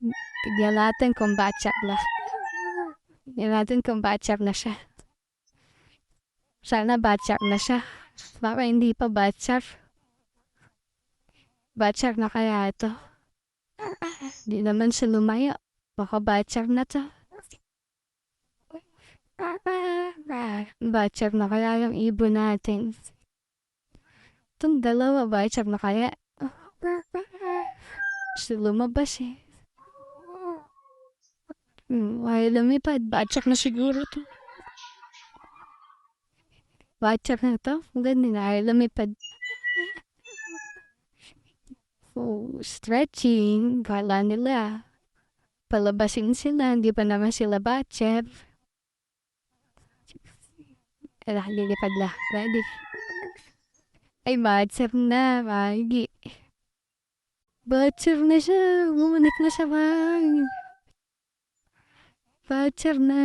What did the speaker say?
Tignan natin kung batcher na. Tignan natin kung batcher na siya. Sana batcher na siya. Baka hindi pa batcher. Batcher na kaya ito. Di naman siya lumayo. Baka batcher na to. Batcher na kaya yung ibon natin. Itong dalawa, batcher na kaya. Gusto lumabas eh. Ay lumipad. Batcher na siguro to. Batcher na to. Ganun na. Ay lumipad. Stretching. Kala nila. Palabasin sila. Hindi pa naman sila batcher. Lilipad na. Ready? Ay, batcher na. Magi. Batcher na siya. Bumalik na siya. Batcher na.